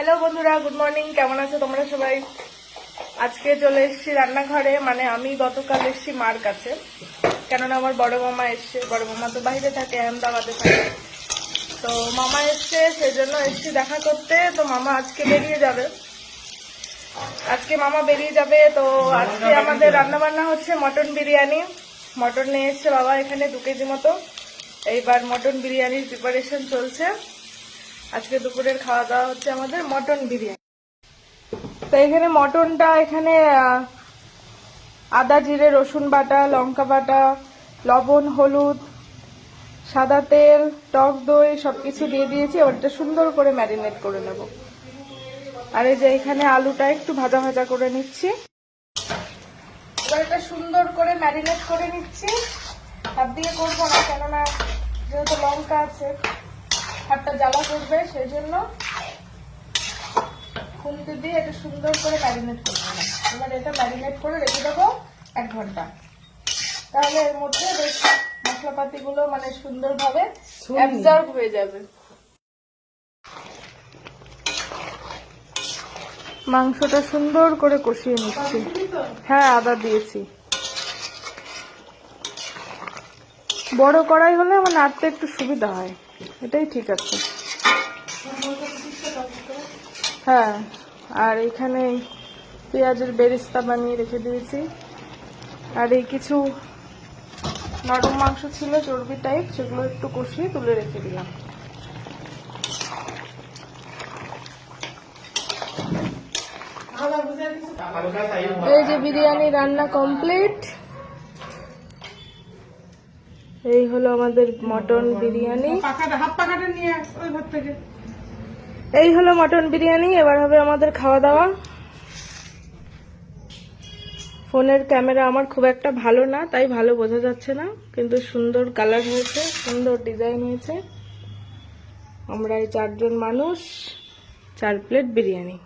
Hello বন্ধুরা, good morning. কেমন আছো তোমরা সবাই? আজকে চলে এসেছি রান্নাঘরে। মানে আমি গতকাল এসেছি মার কাছে, কেননা আমার বড় মামা এসছে। বড় মামা তো বাইরে থাকে, আহমেদাবাদে থাকে। তো মামা এসছে, সেই জন্য এসছি দেখা করতে। তো মামা আজকে বেরিয়ে যাবে। তো আজকে আমাদের রান্না বান্না হচ্ছে মটন বিরিয়ানি। মটন নিয়ে এসছে বাবা এখানে 2 কেজি মতো। এইবার মটন বিরিয়ানির প্রিপারেশন চলছে। আজকে দুপুরের খাওয়া দাওয়া হচ্ছে আমাদের মটন বিরিয়ানি। তো এখানে মটনটা আদা জিরে রসুন বাটা, লঙ্কা বাটা, লবণ, হলুদ, সাদা তেল, টক দই সবকিছু দিয়ে দিয়েছি। এবার এটা সুন্দর করে ম্যারিনেট করে নেব। আর এই যে এখানে আলুটা একটু ভাজা ভাজা করে নিচ্ছি। এবার এটা সুন্দর করে ম্যারিনেট করে নিচ্ছি। হাত দিয়ে করবো না, কেননা যেহেতু লঙ্কা আছে হাতটা জ্বালা করবে, সেই জন্য খুন্তি দিয়ে এটা সুন্দর করে ম্যারিনেট করে নেব। এবার এটা ম্যারিনেট করে রেখে দেবো 1 ঘন্টা। তাহলে এর মধ্যে বেশ মশলাপাতিগুলো মানে সুন্দরভাবে অ্যাবজর্ব হয়ে যাবে। মাংসটা সুন্দর করে কষিয়ে নিচ্ছি। হ্যাঁ, আদা দিয়েছি। বড় কড়াই হলে আমার নাড়তে একটু সুবিধা হয়, এটাই ঠিক আছে। হ্যাঁ, আর এখানে পেঁয়াজের বেরেস্তা বানিয়ে রেখে দিয়েছি। আর এই কিছু নরম মাংস ছিল চর্বি টাইপ, সেগুলো একটু কষিয়ে তুলে রেখে দিলাম। এই যে বিরিয়ানি রান্না কমপ্লিট। এই হলো আমাদের মটন বিরিয়ানি। এই হলো মটন বিরিয়ানি। এবার হবে আমাদের খাওয়া দাওয়া। ফোনের ক্যামেরা আমার খুব একটা ভালো না, তাই ভালো বোঝা যাচ্ছে না, কিন্তু সুন্দর কালার হয়েছে, সুন্দর ডিজাইন হয়েছে। আমরা এই 4 জন মানুষ, 4 প্লেট বিরিয়ানি।